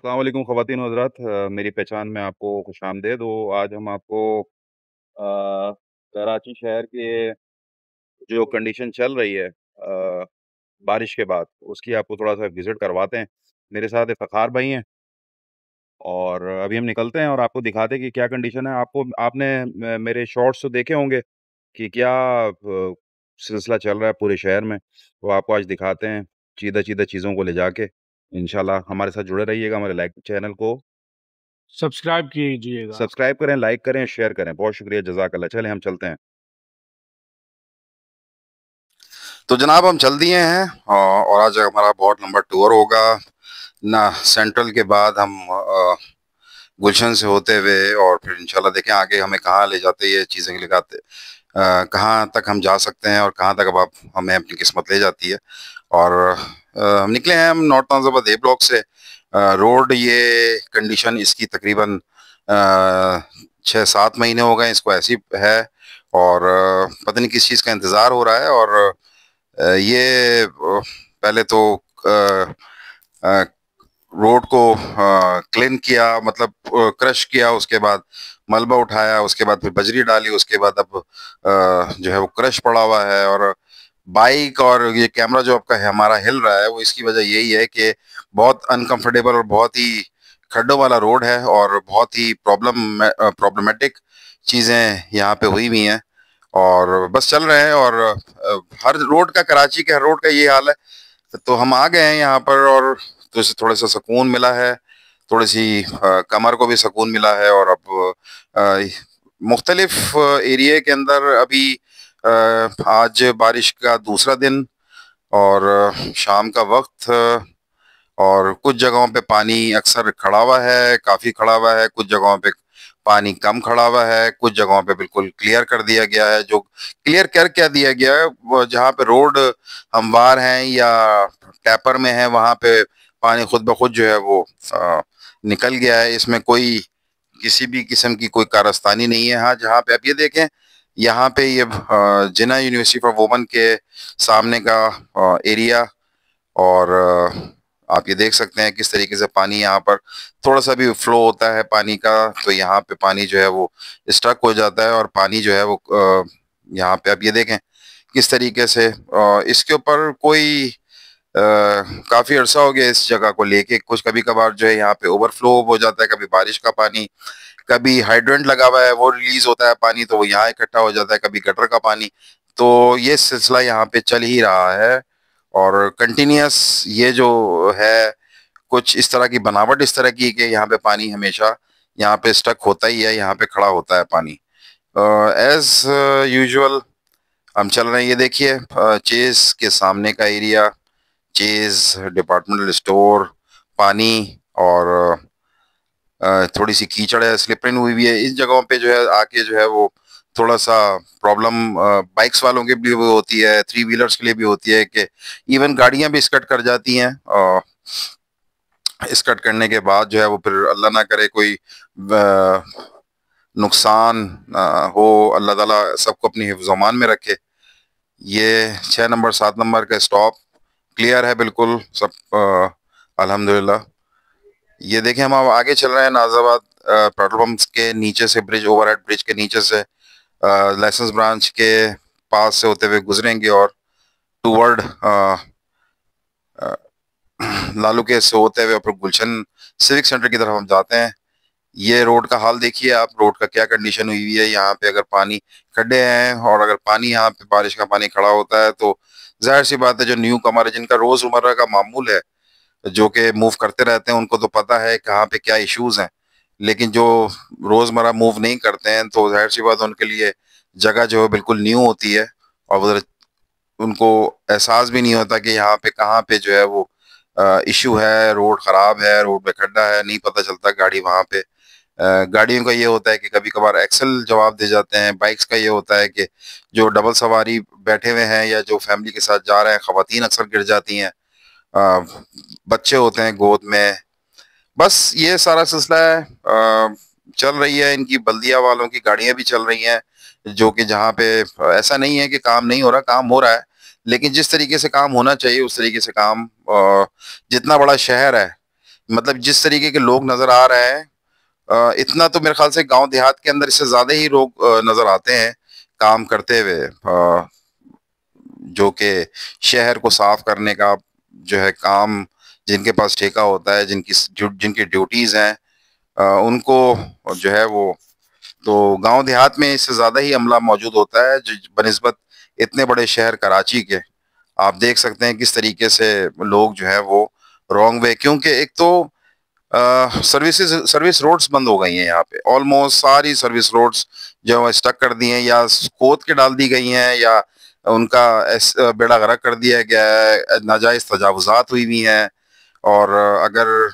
अस्सलाम वालेकुम ख़वातीन व हज़रात, मेरी पहचान में आपको खुशामदीद। आज हम आपको कराची शहर के जो कंडीशन चल रही है बारिश के बाद, उसकी आपको थोड़ा-सा विज़िट करवाते हैं। मेरे साथ इफ़्तिख़ार भाई हैं और अभी हम निकलते हैं और आपको दिखाते हैं कि क्या कंडीशन है। आपने मेरे शॉर्ट्स तो देखे होंगे कि क्या सिलसिला चल रहा है पूरे शहर में, तो आपको आज दिखाते हैं चीज़ों चीज़ों को ले जाके। इंशाल्लाह हमारे साथ जुड़े रहिएगा, हमारे लाइक चैनल को सब्सक्राइब कीजिएगा। सब्सक्राइब करें, लाइक करें, शेयर करें। बहुत शुक्रिया, जज़ाकल्लाह। चलें हम चलते हैं। तो जनाब हम चल दिए हैं और आज हमारा बहुत लंबा टूर होगा ना। सेंट्रल के बाद हम गुलशन से होते हुए और फिर इंशाल्लाह देखें आगे हमें कहाँ ले जाते ये चीज़ें लगाते, कहाँ तक हम जा सकते हैं और कहाँ तक अब आप हमें अपनी किस्मत ले जाती है। और हम निकले हैं, हम नॉर्थ नाज़िबाबाद ए ब्लॉक से। रोड ये कंडीशन इसकी तकरीबन 6-7 महीने हो गए इसको ऐसी है। और पता नहीं किस चीज़ का इंतज़ार हो रहा है। और ये पहले तो अ, अ, रोड को क्लीन किया, मतलब क्रश किया, उसके बाद मलबा उठाया, उसके बाद फिर बजरी डाली, उसके बाद अब जो है वो क्रश पड़ा हुआ है। और बाइक और ये कैमरा जो आपका है हमारा हिल रहा है, वो इसकी वजह यही है कि बहुत अनकंफर्टेबल और बहुत ही खड्डों वाला रोड है और बहुत ही प्रॉब्लमेटिक चीज़ें यहाँ पे हुई हुई हैं। और बस चल रहे हैं। और हर रोड का, कराची के हर रोड का ये हाल है। तो हम आ गए हैं यहाँ पर और तो इससे थोड़ा सा सुकून मिला है, थोड़ी सी कमर को भी सुकून मिला है। और अब मुख्तलिफ एरिया के अंदर अभी आज बारिश का दूसरा दिन और शाम का वक्त, और कुछ जगहों पे पानी अक्सर खड़ा हुआ है, काफ़ी खड़ा हुआ है। कुछ जगहों पे पानी कम खड़ा हुआ है, कुछ जगहों पे बिल्कुल क्लियर कर दिया गया है। जो क्लियर कर क्या दिया गया है, वो जहाँ पे रोड हमवार हैं या टैपर में है, वहाँ पे पानी खुद ब खुद जो है वो निकल गया है। इसमें कोई किसी भी किस्म की कोई कारस्तानी नहीं है। हाँ, जहाँ पे आप ये देखें, यहाँ पे ये जिन्ना यूनिवर्सिटी फॉर वुमेन के सामने का एरिया। और आप ये देख सकते हैं किस तरीके से पानी यहाँ पर थोड़ा सा भी फ्लो होता है पानी का, तो यहाँ पे पानी जो है वो स्टक हो जाता है। और पानी जो है वो यहाँ पे आप ये देखें किस तरीके से इसके ऊपर कोई काफी अरसा हो गया इस जगह को लेके। कुछ कभी कभार जो है यहाँ पे ओवरफ्लो हो जाता है, कभी बारिश का पानी, कभी हाइड्रेंट लगा हुआ है वो रिलीज होता है पानी, तो वो यहाँ इकट्ठा हो जाता है, कभी गटर का पानी। तो ये सिलसिला यहाँ पे चल ही रहा है और कंटिन्यूअस ये जो है, कुछ इस तरह की बनावट इस तरह की कि यहाँ पे पानी हमेशा यहाँ पे स्टक होता ही है, यहाँ पे खड़ा होता है पानी। एज यूजुअल हम चल रहे हैं। ये देखिए चेज के सामने का एरिया, चेज डिपार्टमेंटल स्टोर, पानी और थोड़ी सी कीचड़ है, स्लिपरिंग हुई हुई है। इस जगहों पे जो है आके जो है वो थोड़ा सा प्रॉब्लम बाइक्स वालों के भी वो होती है, थ्री व्हीलर्स के लिए भी होती है कि इवन गाड़ियां भी स्कट कर जाती हैं। स्कट करने के बाद जो है वो फिर अल्लाह ना करे कोई नुकसान हो, अल्लाह ताला सबको अपनी हिफ्ज़-ओ-मान में रखे। ये 6 नंबर 7 नंबर का स्टॉप क्लियर है बिल्कुल सब, अल्हम्दुलिल्लाह। ये देखें हम अब आगे चल रहे हैं नाज़ाबाद पेट्रोल पंप के नीचे से, ब्रिज, ओवरहेड ब्रिज के नीचे से लाइसेंस ब्रांच के पास से होते हुए गुजरेंगे और टूवर्ड लालू के से होते हुए फिर गुलशन सिविक सेंटर की तरफ हम जाते हैं। ये रोड का हाल देखिए आप, रोड का क्या कंडीशन हुई हुई है। यहाँ पे अगर पानी, खड्डे हैं और अगर पानी यहाँ पे बारिश का पानी खड़ा होता है तो जाहिर सी बात है जो न्यू कमर है, जिनका रोजमर्रा का मामूल है, जो कि मूव करते रहते हैं, उनको तो पता है कहाँ पे क्या इश्यूज हैं। लेकिन जो रोजमर्रा मूव नहीं करते हैं तो जाहिर सी बात है उनके लिए जगह जो है बिल्कुल न्यू होती है। और उधर उनको एहसास भी नहीं होता कि यहाँ पे कहाँ पे जो है वो इशू है, रोड खराब है, रोड पे खड्डा है, नहीं पता चलता गाड़ी वहां पे। गाड़ियों का ये होता है कि कभी कभार एक्सल जवाब दे जाते हैं। बाइक्स का ये होता है कि जो डबल सवारी बैठे हुए हैं या जो फैमिली के साथ जा रहे हैं, खवातीन अक्सर गिर जाती हैं, अ, बच्चे होते हैं गोद में। बस ये सारा सिलसिला है। चल रही है, इनकी बल्दिया वालों की गाड़ियां भी चल रही हैं, जो कि जहाँ पे ऐसा नहीं है कि काम नहीं हो रहा, काम हो रहा है। लेकिन जिस तरीके से काम होना चाहिए उस तरीके से काम, जितना बड़ा शहर है मतलब जिस तरीके के लोग नजर आ रहे हैं, इतना तो मेरे ख्याल से गांव देहात के अंदर इससे ज्यादा ही लोग नजर आते हैं काम करते हुए, जो कि शहर को साफ करने का जो है काम, जिनके पास ठेका होता है, जिनकी ड्यूटीज हैं, उनको जो है वो, तो गांव देहात में इससे ज्यादा ही अमला मौजूद होता है जो बनिस्बत इतने बड़े शहर कराची के। आप देख सकते हैं किस तरीके से लोग जो है वो रॉन्ग वे, क्योंकि एक तो सर्विस रोड्स बंद हो गई हैं यहाँ पे, ऑलमोस्ट सारी सर्विस रोड्स जो है स्टक कर दी हैं, या खोद के डाल दी गई हैं, या उनका बेड़ा गर्क कर दिया गया है, नाजायज तजावुजात हुई हुई हैं। और अगर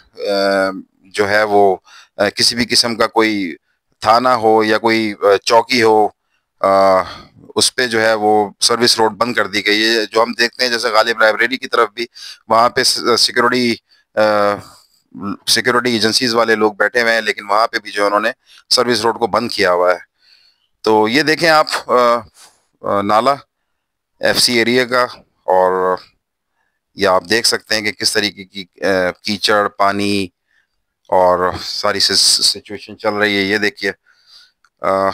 जो है वो किसी भी किस्म का कोई थाना हो या कोई चौकी हो, अ, उस पे जो है वो सर्विस रोड बंद कर दी गई है। जो हम देखते हैं जैसे गालिब लाइब्रेरी की तरफ भी, वहाँ पे सिक्योरिटी एजेंसीज वाले लोग बैठे हुए हैं, लेकिन वहां पे भी जो है उन्होंने सर्विस रोड को बंद किया हुआ है। तो ये देखें आप, नाला एफसी एरिया का, और ये आप देख सकते हैं कि किस तरीके की कीचड़ पानी और सारी सिचुएशन चल रही है। ये देखिए, अ,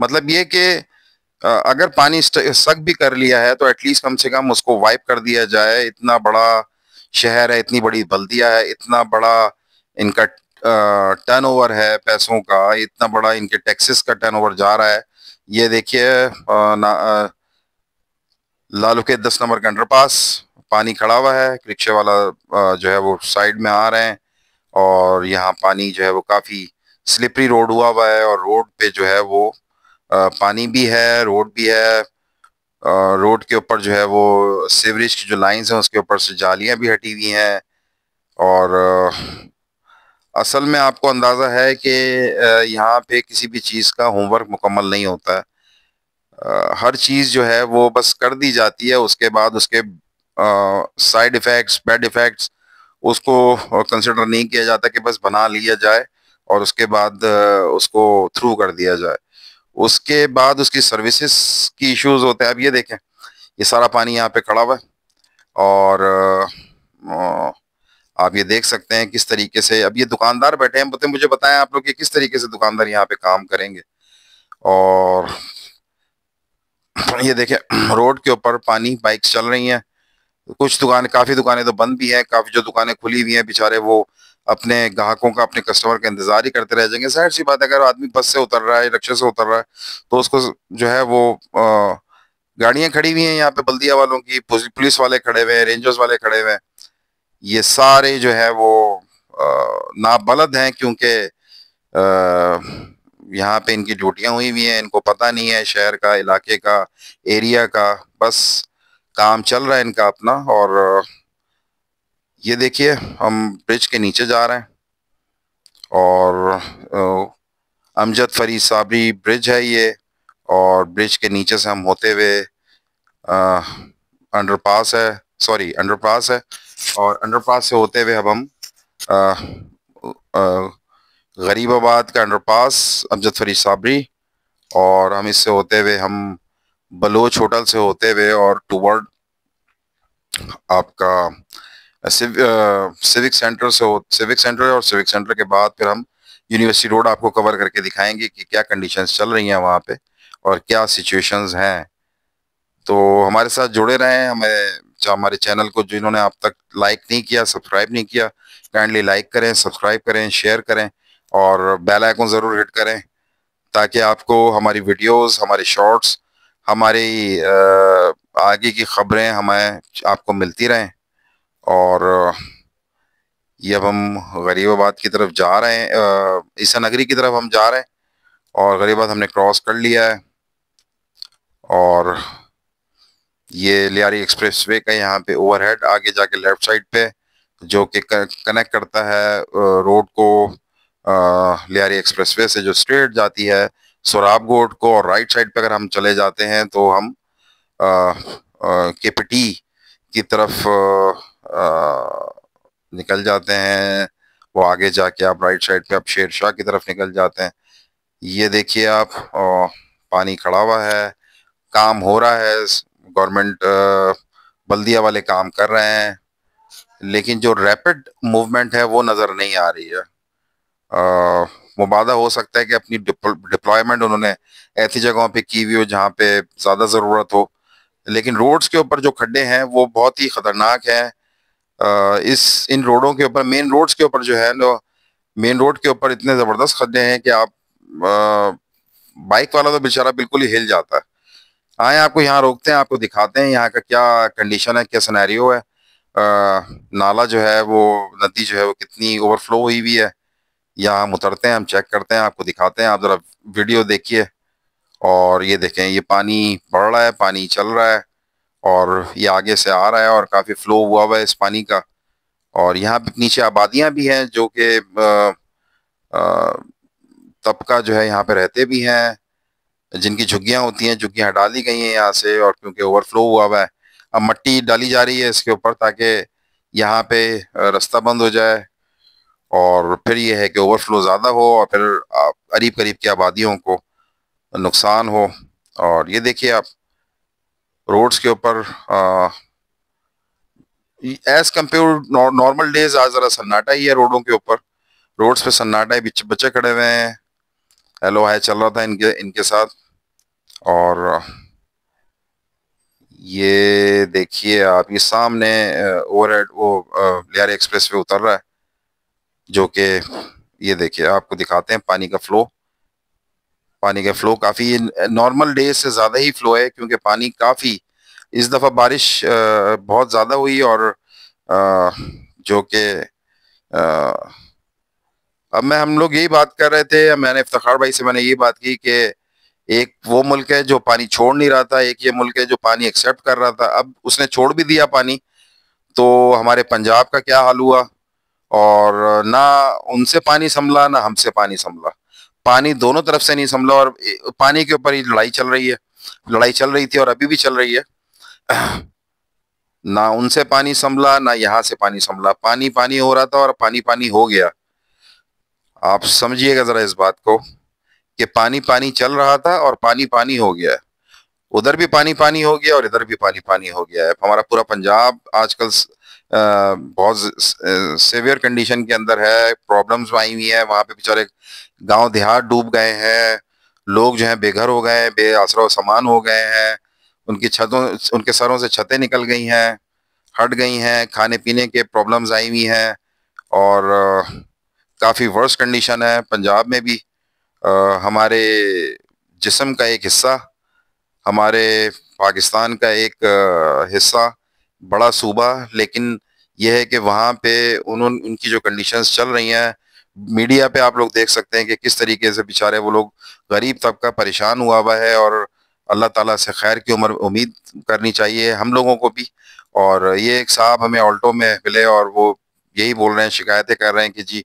मतलब ये कि अगर पानी सक भी कर लिया है तो एटलीस्ट कम से कम उसको वाइप कर दिया जाए। इतना बड़ा शहर है, इतनी बड़ी बल्दिया है, इतना बड़ा इनका टर्नओवर है पैसों का, इतना बड़ा इनके टैक्सेस का टर्नओवर जा रहा है। ये देखिए, लालू के 10 नंबर का अंडरपास, पानी खड़ा हुआ है, रिक्शे वाला जो है वो साइड में आ रहे हैं, और यहाँ पानी जो है वो काफी स्लिपरी रोड हुआ हुआ है, और रोड पे जो है वो पानी भी है, रोड भी है। रोड के ऊपर जो है वो सीवरेज की जो लाइंस हैं उसके ऊपर से जालियां भी हटी हुई हैं। और असल में आपको अंदाजा है कि यहाँ पे किसी भी चीज़ का होमवर्क मुकम्मल नहीं होता है। हर चीज़ जो है वो बस कर दी जाती है, उसके बाद उसके साइड इफेक्ट्स, बैड इफेक्ट्स, उसको कंसिडर नहीं किया जाता कि बस बना लिया जाए और उसके बाद उसको थ्रू कर दिया जाए। उसके बाद उसकी सर्विसेज की इश्यूज होते हैं। अब ये देखें, ये सारा पानी यहाँ पे खड़ा हुआ है, और आप ये देख सकते हैं किस तरीके से अब ये दुकानदार बैठे हैं। मुझे बताएं आप लोग कि किस तरीके से दुकानदार यहाँ पे काम करेंगे। और ये देखें, रोड के ऊपर पानी, बाइक्स चल रही हैं, कुछ दुकानें, काफी दुकानें तो बंद भी हैं, काफी जो दुकानें खुली हुई हैं बेचारे वो अपने ग्राहकों का, अपने कस्टमर का इंतजार ही करते रह जाएंगे। जाहिर सी बात है, अगर आदमी बस से उतर रहा है, रिक्शे से उतर रहा है, तो उसको जो है वो गाड़ियां खड़ी हुई हैं यहाँ पे बल्दिया वालों की, पुलिस वाले खड़े हुए हैं, रेंजर्स वाले खड़े हुए हैं, ये सारे जो है वो नाबलद हैं, क्योंकि यहाँ पे इनकी ड्यूटियां हुई हुई हैं, इनको पता नहीं है शहर का, इलाके का, एरिया का, बस काम चल रहा है इनका अपना। और ये देखिए, हम ब्रिज के नीचे जा रहे हैं, और अमजद फरीद साबरी ब्रिज है ये, और ब्रिज के नीचे से हम होते हुए अंडरपास है, सॉरी अंडरपास है, और अंडरपास से होते हुए अब हम अ, अ, गरीबाबाद का अंडरपास, अमजद फरीद साबरी, और हम इससे होते हुए हम बलोच होटल से होते हुए और टूवर्ड आपका सिविक सेंटर से हो, सिविक सेंटर, और सिविक सेंटर के बाद फिर हम यूनिवर्सिटी रोड आपको कवर करके दिखाएंगे कि क्या कंडीशंस चल रही हैं वहाँ पे और क्या सिचुएशंस हैं। तो हमारे साथ जुड़े रहें। हमारे चैनल को जिन्होंने अब तक लाइक नहीं किया, सब्सक्राइब नहीं किया, काइंडली लाइक करें, सब्सक्राइब करें, शेयर करें, और बेल आइकन ज़रूर हिट करें, ताकि आपको हमारी वीडियोस, हमारे शॉर्ट्स, हमारी आगे की खबरें हमें आपको मिलती रहें। और ये अब हम गरीबाबाद की तरफ जा रहे हैं, ईसा नगरी की तरफ हम जा रहे हैं, और गरीबाबाद हमने क्रॉस कर लिया है, और ये लियारी एक्सप्रेस वे का यहाँ पे ओवरहेड आगे जाके लेफ्ट साइड पे, जो कि कनेक्ट करता है रोड को लियारी एक्सप्रेस वे से, जो स्ट्रेट जाती है सोराब गोट को। और राइट साइड पे अगर हम चले जाते हैं तो हम केपीटी की तरफ निकल जाते हैं। वो आगे जाके आप राइट साइड पे आप शेर शाह की तरफ निकल जाते हैं। ये देखिए आप, पानी खड़ा हुआ है, काम हो रहा है, गवर्नमेंट बल्दिया वाले काम कर रहे हैं। लेकिन जो रैपिड मूवमेंट है वो नज़र नहीं आ रही है। मुबादा हो सकता है कि अपनी डिप्लॉयमेंट उन्होंने ऐसी जगहों पे की हुई हो जहाँ पे ज़्यादा ज़रूरत हो, लेकिन रोड्स के ऊपर जो खड्डे हैं वो बहुत ही खतरनाक हैं। इस इन रोडों के ऊपर, मेन रोड्स के ऊपर जो है ना, मेन रोड के ऊपर इतने ज़बरदस्त खड्डे हैं कि आप बाइक वाला तो बेचारा बिल्कुल ही हिल जाता है। आए आपको यहाँ रोकते हैं, आपको दिखाते हैं यहाँ का क्या कंडीशन है, क्या सिनेरियो है। नाला जो है वो, नदी जो है वो कितनी ओवरफ्लो हुई हुई है। यहाँ हम उतरते हैं, हम चेक करते हैं, आपको दिखाते हैं। आप जरा वीडियो देखिए और ये देखें, ये पानी बढ़ रहा है, पानी चल रहा है और ये आगे से आ रहा है और काफी फ्लो हुआ हुआ है इस पानी का। और यहाँ पे नीचे आबादियां भी हैं जो कि तबका जो है यहाँ पे रहते भी हैं, जिनकी झुग्गियां होती हैं, झुग्गियां हटा दी गई हैं यहाँ से, और क्योंकि ओवरफ्लो हुआ हुआ है अब मट्टी डाली जा रही है इसके ऊपर ताकि यहाँ पे रास्ता बंद हो जाए। और फिर ये है कि ओवरफ्लो ज़्यादा हो और फिर करीब करीब की आबादियों को नुकसान हो। और ये देखिए आप, रोड्स के ऊपर एज कम्पेयर नॉर्मल डेज आज ज़रा सन्नाटा ही है रोडों के ऊपर। रोड्स पे सन्नाटा है, बच्चे बच्चे खड़े हुए हैं, हेलो हाय चल रहा था इनके इनके साथ। और ये देखिए आप, ये सामने ओवरहेड वो लियारी एक्सप्रेस पे उतर रहा है, जो कि ये देखिए आपको दिखाते हैं पानी का फ्लो। पानी का फ्लो काफ़ी नॉर्मल डेज से ज़्यादा ही फ्लो है, क्योंकि पानी काफ़ी, इस दफ़ा बारिश बहुत ज़्यादा हुई। और जो कि अब हम लोग यही बात कर रहे थे, मैंने इफ्तिखार भाई से मैंने यही बात की कि एक वो मुल्क है जो पानी छोड़ नहीं रहा था, एक ये मुल्क है जो पानी एक्सेप्ट कर रहा था। अब उसने छोड़ भी दिया पानी, तो हमारे पंजाब का क्या हाल हुआ। और ना उनसे पानी संभला ना हमसे पानी संभला, पानी दोनों तरफ से नहीं संभला, और पानी के ऊपर ही लड़ाई चल रही है। लड़ाई चल रही थी और अभी भी चल रही है। ना उनसे पानी संभला ना यहाँ से पानी संभला, पानी पानी हो रहा था और पानी पानी हो गया। आप समझिएगा जरा इस बात को कि पानी पानी चल रहा था और पानी पानी हो गया है। उधर भी पानी पानी हो गया और इधर भी पानी पानी हो गया है। हमारा पूरा पंजाब आजकल बहुत सेवियर कंडीशन के अंदर है, प्रॉब्लम्स आई हुई है। वहां पे बेचारे गांव देहात डूब गए हैं, लोग जो हैं बेघर हो गए हैं, बेआसरा सामान हो गए हैं, उनकी छतों, उनके सरों से छतें निकल गई हैं, हट गई हैं, खाने पीने के प्रॉब्लम्स आई हुई हैं। और काफ़ी वर्स कंडीशन है पंजाब में भी। हमारे जिस्म का एक हिस्सा, हमारे पाकिस्तान का एक हिस्सा, बड़ा सूबा, लेकिन यह है कि वहाँ पे उनकी जो कंडीशंस चल रही हैं, मीडिया पे आप लोग देख सकते हैं कि किस तरीके से बेचारे वो लोग, गरीब तबका परेशान हुआ हुआ है। और अल्लाह ताला से खैर की उम्र उम्मीद करनी चाहिए हम लोगों को भी। और ये एक साहब हमें ऑल्टो में मिले और वो यही बोल रहे हैं, शिकायतें कर रहे हैं कि जी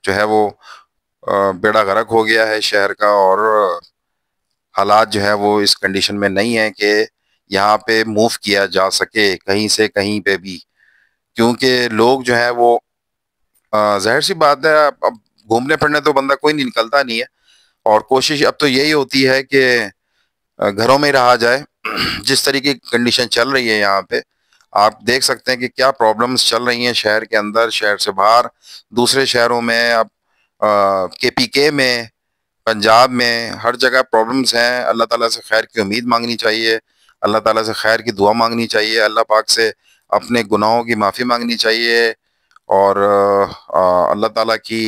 जो है वो बेड़ा गर्क हो गया है शहर का, और हालात जो है वो इस कंडीशन में नहीं है कि यहाँ पे मूव किया जा सके कहीं से कहीं पे भी। क्योंकि लोग जो है वो, जाहिर सी बात है, अब घूमने फिरने तो बंदा कोई नहीं निकलता नहीं है, और कोशिश अब तो यही होती है कि घरों में ही रहा जाए। जिस तरीके की कंडीशन चल रही है यहाँ पे, आप देख सकते हैं कि क्या प्रॉब्लम्स चल रही हैं शहर के अंदर, शहर से बाहर, दूसरे शहरों में, अब केपीके में, पंजाब में, हर जगह प्रॉब्लम्स हैं। अल्लाह ताला से खैर की उम्मीद मांगनी चाहिए, अल्लाह ताला से खैर की दुआ मांगनी चाहिए, अल्लाह पाक से अपने गुनाहों की माफ़ी मांगनी चाहिए। और अल्लाह ताला की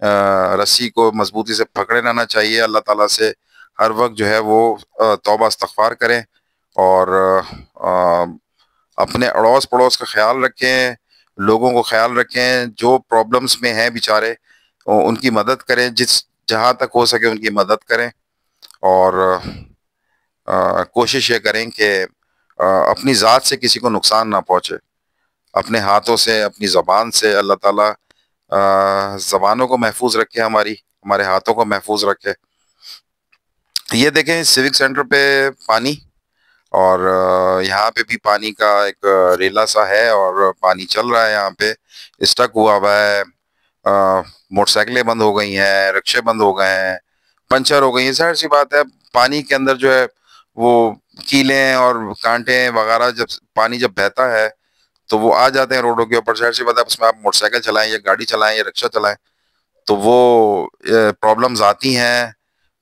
रस्सी को मजबूती से पकड़े रहना चाहिए। अल्लाह ताला से हर वक्त जो है वो तौबा इस्तगफार करें, और अपने अड़ोस पड़ोस का ख्याल रखें, लोगों को ख्याल रखें जो प्रॉब्लम्स में हैं बेचारे, उनकी मदद करें, जिस जहाँ तक हो सके उनकी मदद करें। और कोशिश ये करें कि अपनी ज़ात से किसी को नुकसान ना पहुँचे, अपने हाथों से, अपनी ज़बान से। अल्लाह ताला ज़बानों को महफूज रखे, हमारी, हमारे हाथों को महफूज रखे। ये देखें सिविक सेंटर पे पानी, और यहाँ पे भी पानी का एक रेला सा है और पानी चल रहा है, यहाँ पे स्टक हुआ हुआ है। मोटरसाइकिलें बंद हो गई हैं, रिक्शे बंद हो गए हैं, पंचर हो गई हैं। जाहिर सी बात है, पानी के अंदर जो है वो कीलें और कांटे वगैरह, जब पानी जब बहता है तो वो आ जाते हैं रोडों के ऊपर, शहर से बात है, उसमें आप मोटरसाइकिल चलाएं या गाड़ी चलाएं या रिक्शा चलाएं, तो वो प्रॉब्लम्स आती हैं।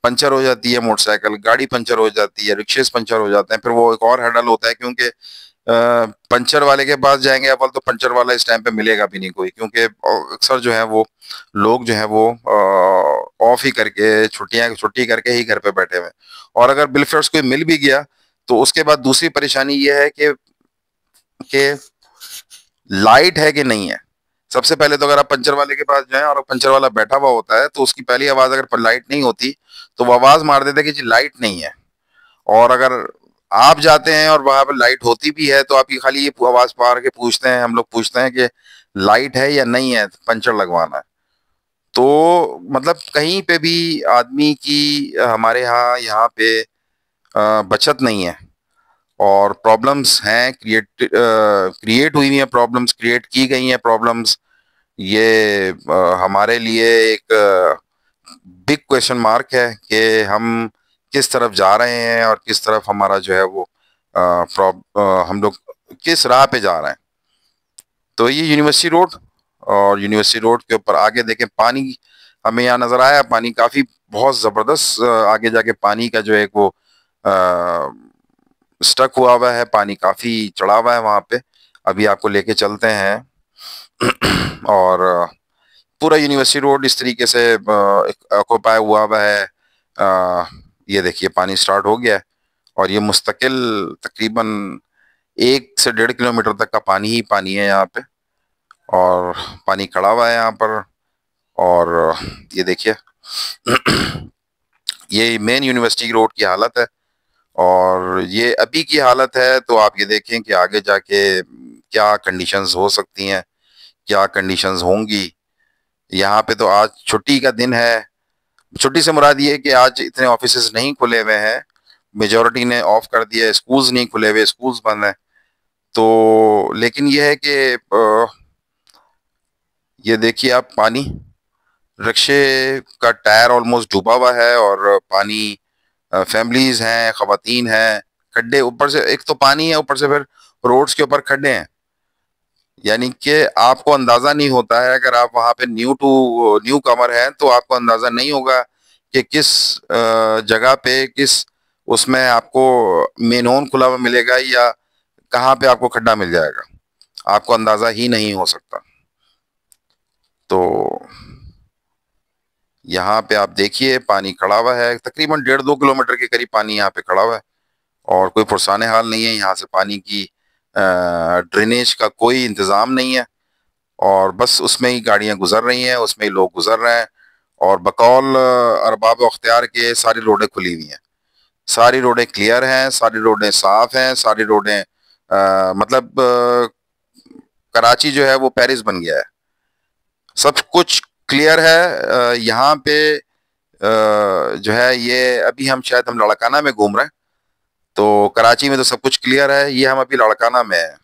पंचर हो जाती है मोटरसाइकिल, गाड़ी पंचर हो जाती है, रिक्शे पंचर हो जाते हैं, फिर वो एक और हैडल होता है, क्योंकि पंचर वाले के पास जाएंगे अव्वल तो पंचर वाला इस टाइम पे मिलेगा भी नहीं कोई, क्योंकि अक्सर जो है वो लोग जो है वो ऑफ ही करके छुट्टी करके ही घर पे बैठे हुए हैं। और अगर बिलफर्स कोई मिल भी गया तो उसके बाद दूसरी परेशानी ये है कि लाइट है कि नहीं है। सबसे पहले तो अगर आप पंचर वाले के पास जाएं और पंचर वाला बैठा हुआ होता है तो उसकी पहली आवाज अगर लाइट नहीं होती तो वो आवाज मार देता है कि जी लाइट नहीं है। और अगर आप जाते हैं और वहां पर लाइट होती भी है तो आपकी खाली ये आवाज पार के पूछते हैं, हम लोग पूछते हैं कि लाइट है या नहीं है, पंचर लगवाना है। तो मतलब कहीं पे भी आदमी की हमारे यहाँ पे बचत नहीं है, और प्रॉब्लम्स हैं, क्रिएट हुई हैं प्रॉब्लम्स, क्रिएट की गई हैं प्रॉब्लम्स। ये हमारे लिए एक बिग क्वेश्चन मार्क है कि हम किस तरफ जा रहे हैं और किस तरफ हमारा जो है वो हम लोग किस राह पे जा रहे हैं। तो ये यूनिवर्सिटी रोड, और यूनिवर्सिटी रोड के ऊपर आगे देखें पानी हमें यहाँ नजर आया, पानी काफी बहुत जबरदस्त आगे जाके पानी का जो है वो स्टक हुआ है, पानी काफी चढ़ा हुआ है वहां पे। अभी आपको लेके चलते हैं और पूरा यूनिवर्सिटी रोड इस तरीके से ऑक्यूपाई हुआ है। ये देखिए पानी स्टार्ट हो गया है, और ये मुस्तकिल तकरीबन 1 से 1.5 किलोमीटर तक का पानी ही पानी है यहाँ पे, और पानी खड़ा हुआ है यहाँ पर। और ये देखिए ये मेन यूनिवर्सिटी रोड की हालत है, और ये अभी की हालत है। तो आप ये देखें कि आगे जाके क्या कंडीशंस हो सकती हैं, क्या कंडीशंस होंगी। यहाँ पे तो आज छुट्टी का दिन है। छुट्टी से मुराद ये है कि आज इतने ऑफिसेज नहीं खुले हुए हैं, मेजोरिटी ने ऑफ कर दिया है, स्कूल्स नहीं खुले हुए, स्कूल्स बंद हैं। तो लेकिन ये है कि ये देखिए आप पानी, रिक्शे का टायर ऑलमोस्ट डूबा हुआ है, और पानी फैमिलीज हैं, खवातीन हैं, खड्डे ऊपर से, एक तो पानी है ऊपर से फिर रोड्स के ऊपर खड्डे हैं। यानी कि आपको अंदाजा नहीं होता है, अगर आप वहां पे न्यू कमर हैं तो आपको अंदाजा नहीं होगा कि किस जगह पे किस उसमें आपको मेन होन खुला हुआ मिलेगा या कहाँ पे आपको खड्डा मिल जाएगा, आपको अंदाजा ही नहीं हो सकता। तो यहाँ पे आप देखिए पानी खड़ा हुआ है, तकरीबन 1.5-2 किलोमीटर के करीब पानी यहाँ पे खड़ा हुआ है, और कोई पुरसाने हाल नहीं है। यहाँ से पानी की ड्रेनेज का कोई इंतजाम नहीं है, और बस उसमें ही गाड़ियां गुजर रही हैं, उसमें ही लोग गुजर रहे हैं। और बकौल अरबाब अख्तियार के सारी रोडें खुली हुई हैं, सारी रोडें क्लियर हैं, सारी रोडें साफ हैं, सारी रोडें मतलब कराची जो है वो पेरिस बन गया है, सब कुछ क्लियर है। यहाँ पे जो है ये अभी हम लाड़काना में घूम रहे हैं, तो कराची में तो सब कुछ क्लियर है, ये हम अभी लाड़काना में है।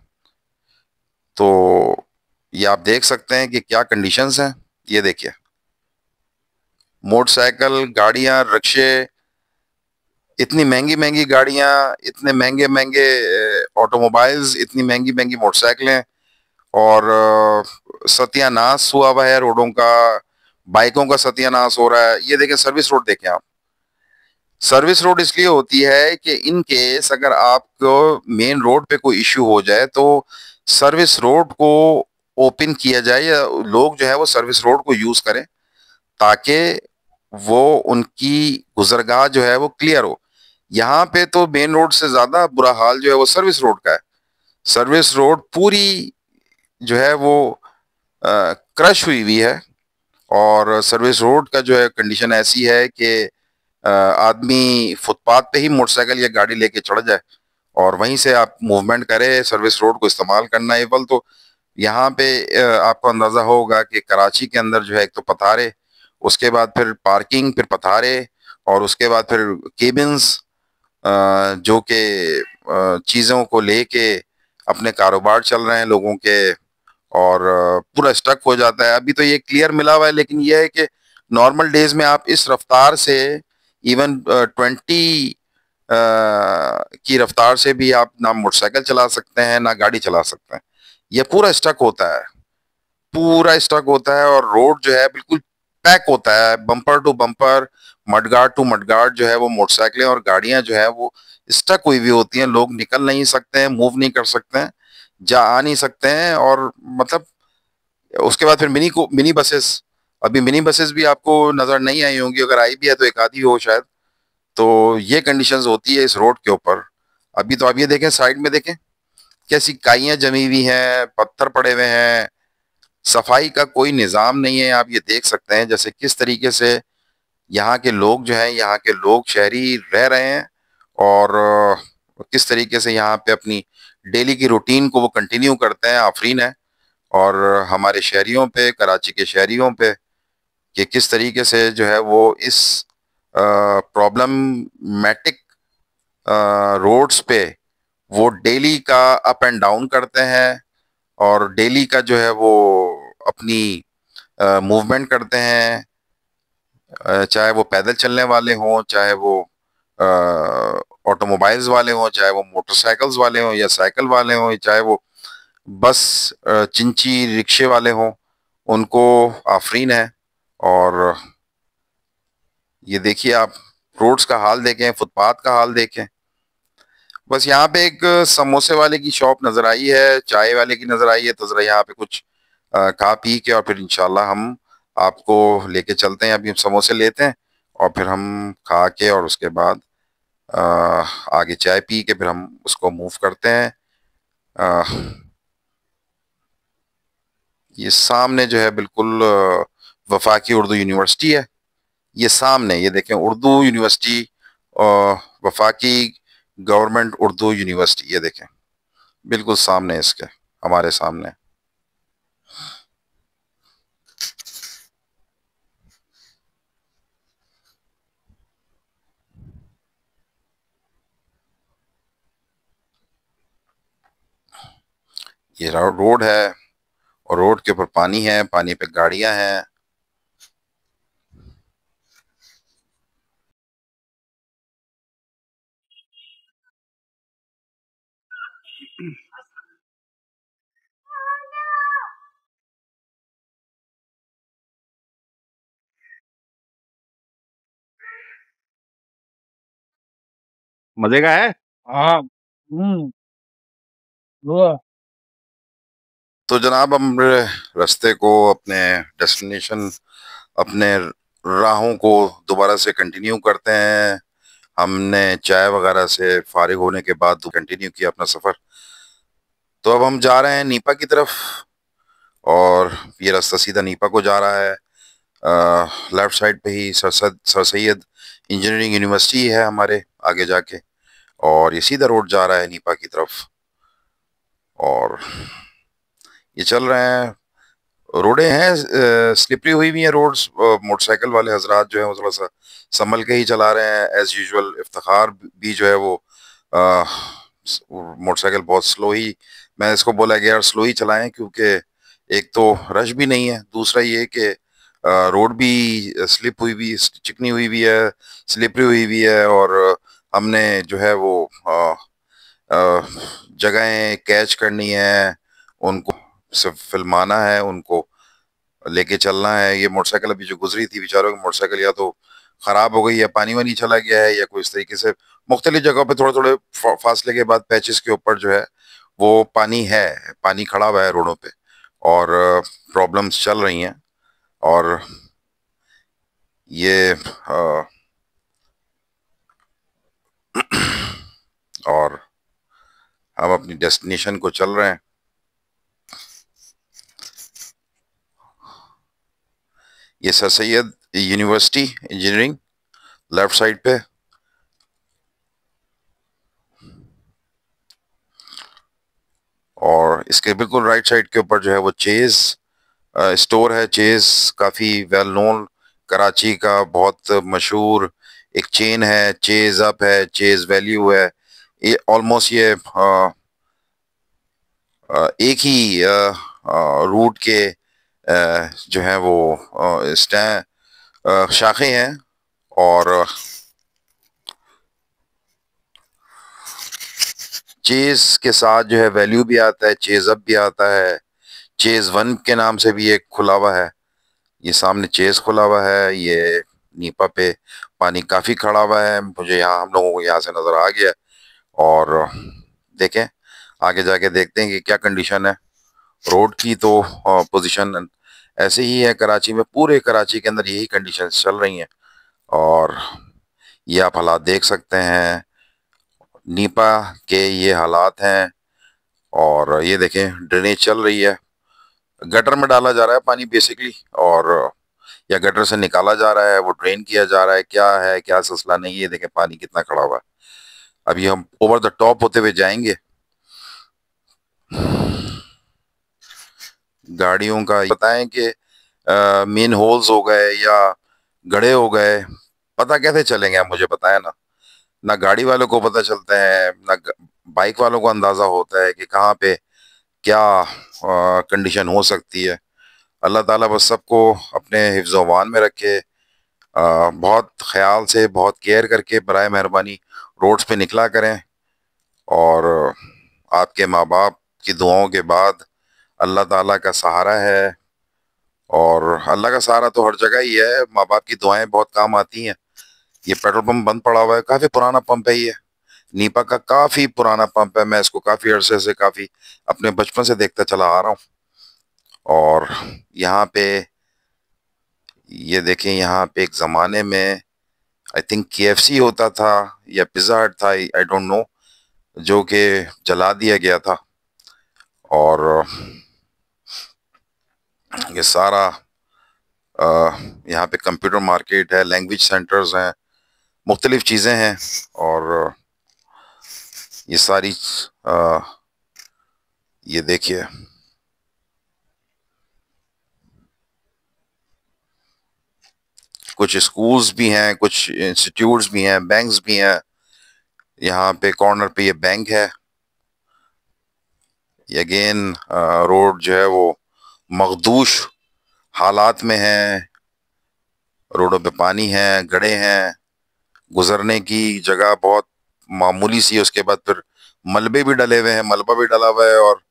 तो ये आप देख सकते हैं कि क्या कंडीशंस हैं। ये देखिए मोटरसाइकिल, गाड़ियां, रिक्शे, इतनी महंगी महंगी गाड़ियां, इतने महंगे महंगे ऑटोमोबाइल्स, इतनी महंगी महंगी मोटरसाइकिलें, और सत्यानाश हुआ है रोडों का, बाइकों का सत्यानाश हो रहा है। ये देखें सर्विस रोड देखें आप, सर्विस रोड इसलिए होती है कि इन केस अगर आपको मेन रोड पे कोई इश्यू हो जाए तो सर्विस रोड को ओपन किया जाए, या लोग जो है वो सर्विस रोड को यूज करें, ताकि वो उनकी गुजरगाह जो है वो क्लियर हो। यहाँ पे तो मेन रोड से ज्यादा बुरा हाल जो है वो सर्विस रोड का है। सर्विस रोड पूरी जो है वो क्रश हुई हुई है, और सर्विस रोड का जो है कंडीशन ऐसी है कि आदमी फुटपाथ पे ही मोटरसाइकिल या गाड़ी लेके चढ़ जाए और वहीं से आप मूवमेंट करें, सर्विस रोड को इस्तेमाल करना है। एवल तो यहाँ पे आपको अंदाजा होगा कि कराची के अंदर जो है एक तो पथारे, उसके बाद फिर पार्किंग, फिर पथारे, और उसके बाद फिर केबिन्स, जो कि चीज़ों को लेके अपने कारोबार चल रहे हैं लोगों के, और पूरा स्टक हो जाता है। अभी तो ये क्लियर मिला हुआ है, लेकिन ये है कि नॉर्मल डेज में आप इस रफ्तार से इवन 20 की रफ्तार से भी आप ना मोटरसाइकिल चला सकते हैं ना गाड़ी चला सकते हैं। ये पूरा स्टक होता है, पूरा स्टक होता है, और रोड जो है बिल्कुल पैक होता है, bumper to bumper, mudguard to mudguard जो है वो मोटरसाइकिलें और गाड़ियां जो है वो स्टक हुई हुई होती हैं। लोग निकल नहीं सकते हैं, मूव नहीं कर सकते हैं, जा आ नहीं सकते हैं। और मतलब उसके बाद फिर मिनी बसेस, अभी मिनी बसेस भी आपको नजर नहीं आई होंगी, अगर आई भी है तो एक आधी हो शायद। तो ये कंडीशंस होती है इस रोड के ऊपर। अभी तो आप ये देखें, साइड में देखें कैसी काइयां जमी हुई हैं, पत्थर पड़े हुए हैं, सफाई का कोई निजाम नहीं है। आप ये देख सकते हैं जैसे किस तरीके से यहाँ के लोग जो हैं, यहाँ के लोग शहरी रह रहे हैं, और किस तरीके से यहाँ पे अपनी डेली की रूटीन को वो कंटिन्यू करते हैं। आफरीन है और हमारे शहरियों पे, कराची के शहरियों पे, कि किस तरीके से जो है वो इस प्रॉब्लमेटिक रोड्स पे वो डेली का अप एंड डाउन करते हैं, और डेली का जो है वो अपनी मूवमेंट करते हैं। चाहे वो पैदल चलने वाले हों, चाहे वो ऑटोमोबाइल्स वाले हों, चाहे वो मोटरसाइकिल्स वाले हों या साइकिल वाले हों, चाहे वो बस चिंची रिक्शे वाले हों, उनको आफरीन है। और ये देखिए आप, रोड्स का हाल देखें, फुटपाथ का हाल देखें। बस यहाँ पे एक समोसे वाले की शॉप नजर आई है, चाय वाले की नजर आई है, तो जरा यहाँ पे कुछ खा पी के और फिर इंशाल्लाह हम आपको लेके चलते हैं। अभी हम समोसे लेते हैं और फिर हम खा के और उसके बाद अ, आगे चाय पी के फिर हम उसको मूव करते हैं। अ, ये सामने जो है बिल्कुल वफाकी उर्दू यूनिवर्सिटी है। ये सामने ये देखें, उर्दू यूनिवर्सिटी, वफाकी गवर्नमेंट उर्दू यूनिवर्सिटी, ये देखें बिल्कुल सामने इसके, हमारे सामने। ये रोड है, और रोड के ऊपर पानी है, पानी पे गाड़ियां हैं। मजे का है। हाँ। वो तो जनाब हम रास्ते को, अपने डेस्टिनेशन, अपने राहों को दोबारा से कंटिन्यू करते हैं। हमने चाय वगैरह से फारिग होने के बाद कंटिन्यू किया अपना सफर। तो अब हम जा रहे हैं नीपा की तरफ, और ये रास्ता सीधा नीपा को जा रहा है। लेफ्ट साइड पे ही सर सैयद इंजीनियरिंग यूनिवर्सिटी है हमारे आगे जाके, और ये सीधा रोड जा रहा है नीपा की तरफ। और ये चल रहे हैं, रोडें हैं स्लिपरी हुई भी हैं रोड्स। मोटरसाइकिल वाले हजरात जो है वो थोड़ा सा संभल के ही चला रहे हैं एज यूजुअल। इफ्तिखार भी जो है वो मोटरसाइकिल बहुत स्लो ही, मैं इसको बोला कि यार स्लो ही चलाएं, क्योंकि एक तो रश भी नहीं है, दूसरा ये कि रोड भी स्लिप हुई भी, चिकनी हुई भी है, स्लिपरी हुई भी है। और हमने जो है वो जगहें कैच करनी है, उनको सिर्फ फिल्माना है, उनको लेके चलना है। ये मोटरसाइकिल अभी जो गुजरी थी, बेचारों की मोटरसाइकिल या तो खराब हो गई, या पानी वानी चला गया है, या कोई इस तरीके से मुख्तलिफ जगहों पे थोड़े थोड़े फासले के बाद पैचेस के ऊपर जो है वो पानी है, पानी खड़ा हुआ है रोडों पे, और प्रॉब्लम्स चल रही हैं। और ये और हम अपनी डेस्टिनेशन को चल रहे हैं। ये sir Syed university engineering left side पे, और इसके बिल्कुल राइट साइड के ऊपर जो है वो चेज स्टोर है। चेज काफ़ी वेल नोन, कराची का बहुत मशहूर एक चेन है। चेज अप है, चेज वैल्यू है, ये ऑलमोस्ट ये एक ही रूट के जो है वो शाखें हैं। और चेज के साथ जो है वैल्यू भी आता है, चेज अप भी आता है, चेज वन के नाम से भी एक खुला हुआ है। ये सामने चेज खुला हुआ है, ये नीपा पे पानी काफी खड़ा हुआ है, मुझे यहाँ हम लोगों को यहाँ से नजर आ गया। और देखें, आगे जाके देखते हैं कि क्या कंडीशन है रोड की। तो पोजीशन ऐसे ही है कराची में, पूरे कराची के अंदर यही कंडीशंस चल रही हैं। और ये आप हालात देख सकते हैं, नीपा के ये हालात हैं। और ये देखें, ड्रेनेज चल रही है, गटर में डाला जा रहा है पानी बेसिकली, और या गटर से निकाला जा रहा है, वो ड्रेन किया जा रहा है क्या सिलसिला नहीं। ये देखें पानी कितना खड़ा हुआ है। अभी हम ओवर द टॉप होते हुए जाएंगे। गाड़ियों का बताएं कि मेन होल्स हो गए या गड्ढे हो गए, पता कैसे चलेंगे आप मुझे बताएं ना। ना गाड़ी वालों को पता चलता है, ना बाइक वालों को अंदाजा होता है कि कहाँ पे क्या कंडीशन हो सकती है। अल्लाह ताला बस सबको अपने हिफ्ज़ व अमान में रखे। बहुत ख्याल से, बहुत केयर करके बराए मेहरबानी रोड्स पे निकला करें। और आपके माँ बाप की दुआओं के बाद अल्लाह ताला का सहारा है, और अल्लाह का सहारा तो हर जगह ही है, माँ बाप की दुआएं बहुत काम आती हैं। ये पेट्रोल पंप बंद पड़ा हुआ है, काफी पुराना पंप है ये, नीपा का काफी पुराना पंप है। मैं इसको काफी अरसे से, काफी अपने बचपन से देखता चला आ रहा हूँ। और यहाँ पे ये देखें, यहाँ पे एक जमाने में आई थिंक KFC होता था या पिज्जा हट था, आई डोंट नो, जो कि जला दिया गया था। और ये सारा यहाँ पे कंप्यूटर मार्केट है, लैंग्वेज सेंटर्स हैं, मुख्तलिफ चीज़ें हैं। और ये सारी अ, ये देखिए, कुछ स्कूल्स भी हैं, कुछ इंस्टीट्यूट्स भी हैं, बैंक्स भी हैं। यहाँ पे कॉर्नर पे ये बैंक है। ये अगेन रोड जो है वो मखदूश हालात में है, रोडों पे पानी है, गड्ढे हैं, गुजरने की जगह बहुत मामूली सी है। उसके बाद फिर मलबे भी डले हुए हैं, मलबा भी डला हुआ है, और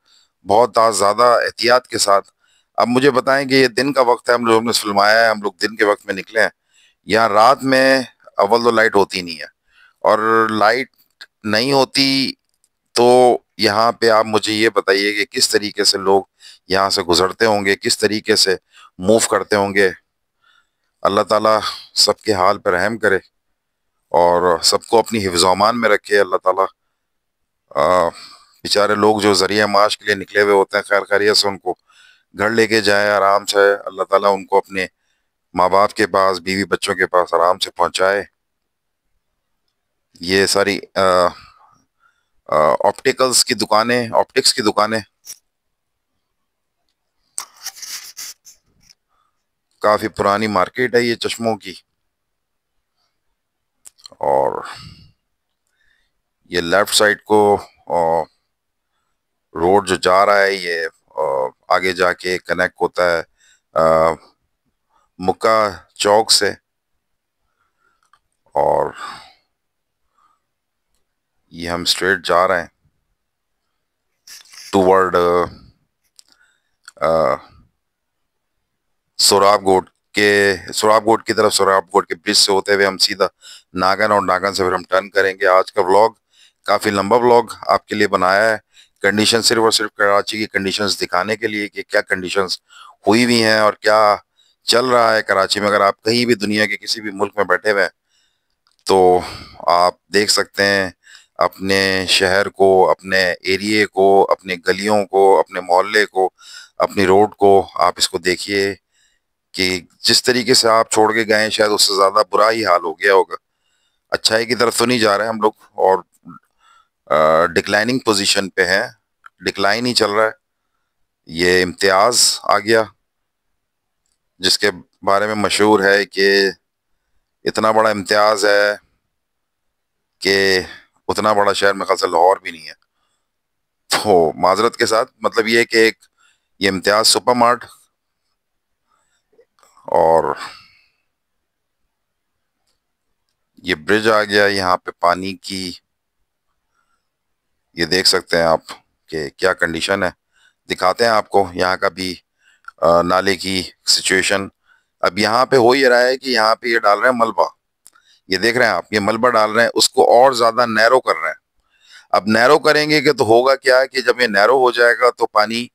बहुत ज़्यादा एहतियात के साथ। अब मुझे बताएं कि ये दिन का वक्त है, हम लोग ने फिल्माया है, हम लोग दिन के वक्त में निकले हैं। यहाँ रात में अव्वल तो लाइट होती नहीं है, और लाइट नहीं होती तो यहाँ पे आप मुझे ये बताइए कि किस तरीके से लोग यहाँ से गुजरते होंगे, किस तरीके से मूव करते होंगे। अल्लाह ताला सबके हाल पर रहम करे और सबको अपनी हिफ्ज़-ओ-अमान में रखे। अल्लाह ताला बेचारे लोग जो जरिया माश के लिए निकले हुए होते हैं, खैर खैरियत से उनको घर लेके जाए आराम से। अल्लाह ताला उनको अपने माँ बाप के पास, बीवी बच्चों के पास आराम से पहुंचाए। ये सारी ऑप्टिकल्स की दुकानें, ऑप्टिक्स की दुकानें, काफी पुरानी मार्केट है ये चश्मों की। और ये लेफ्ट साइड को रोड जो जा रहा है, ये आगे जाके कनेक्ट होता है अ, मुक्का चौक से। और ये हम स्ट्रेट जा रहे हैं टूवर्ड सोराब गोट की तरफ। सोराब गोट के ब्रिज से होते हुए हम सीधा नागन, और नागन से फिर हम टर्न करेंगे। आज का व्लॉग काफ़ी लंबा व्लॉग आपके लिए बनाया है, कंडीशन सिर्फ और सिर्फ कराची की कंडीशंस दिखाने के लिए कि क्या कंडीशंस हुई हुई हैं और क्या चल रहा है कराची में। अगर आप कहीं भी दुनिया के किसी भी मुल्क में बैठे हुए हैं तो आप देख सकते हैं अपने शहर को, अपने एरिए को, अपने गलियों को, अपने मोहल्ले को, अपनी रोड को। आप इसको देखिए कि जिस तरीके से आप छोड़ के गए हैं, शायद उससे ज्यादा बुरा ही हाल हो गया होगा। अच्छाई की तरफ तो नहीं जा रहे हैं हम लोग, और डिक्लाइनिंग पोजीशन पे हैं, डिक्लाइन ही चल रहा है। ये इम्तियाज आ गया, जिसके बारे में मशहूर है कि इतना बड़ा इम्तियाज है कि उतना बड़ा शहर में ख्याल से लाहौर भी नहीं है। तो माजरत के साथ मतलब ये है कि एक ये इम्तियाज सुपर मार्ट, और ये ब्रिज आ गया। यहाँ पे पानी की ये देख सकते हैं आप कि क्या कंडीशन है। दिखाते हैं आपको यहाँ का भी नाले की सिचुएशन। अब यहाँ पे हो ये रहा है कि यहाँ पे ये डाल रहे हैं मलबा। ये देख रहे हैं आप, ये मलबा डाल रहे हैं, उसको और ज्यादा नैरो कर रहे हैं। अब नैरो करेंगे कि तो होगा क्या कि जब ये नैरो हो जाएगा तो पानी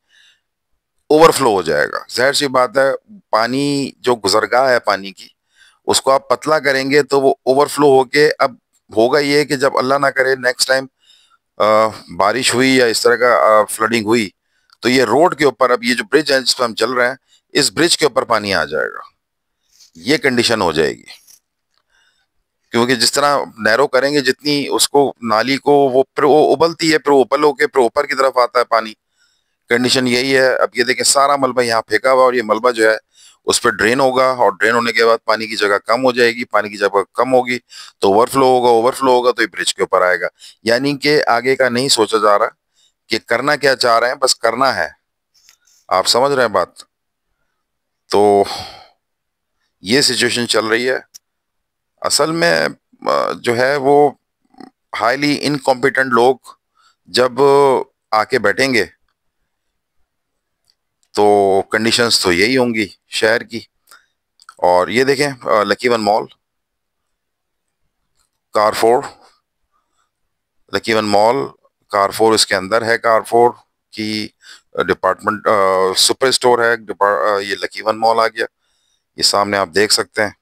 ओवरफ्लो हो जाएगा। जाहिर सी बात है, पानी जो गुजरगाह है पानी की, उसको आप पतला करेंगे तो वो ओवरफ्लो होके अब होगा ये कि जब अल्लाह ना करे नेक्स्ट टाइम बारिश हुई या इस तरह का फ्लडिंग हुई, तो ये रोड के ऊपर, अब ये जो ब्रिज है जिस पर हम चल रहे हैं, इस ब्रिज के ऊपर पानी आ जाएगा। ये कंडीशन हो जाएगी, क्योंकि जिस तरह नैरो करेंगे जितनी उसको नाली को, वो फिर वो उबलती है, फिर वो उबल होके फिर ऊपर की तरफ आता है पानी। कंडीशन यही है। अब ये देखें, सारा मलबा यहाँ फेंका हुआ, और ये मलबा जो है उस पर ड्रेन होगा, और ड्रेन होने के बाद पानी की जगह कम हो जाएगी। पानी की जगह कम होगी तो ओवरफ्लो होगा, ओवरफ्लो होगा तो ये ब्रिज के ऊपर आएगा। यानी कि आगे का नहीं सोचा जा रहा कि करना क्या चाह रहे हैं, बस करना है। आप समझ रहे हैं बात? तो ये सिचुएशन चल रही है। असल में जो है वो हाईली इनकॉम्पिटेंट लोग जब आके बैठेंगे तो कंडीशंस तो यही होंगी शहर की। और ये देखें, Lucky One Mall, Carrefour, Lucky One Mall, Carrefour इसके अंदर है। कारफोर की डिपार्टमेंट सुपर स्टोर है। ये लकी वन मॉल आ गया, ये सामने आप देख सकते हैं।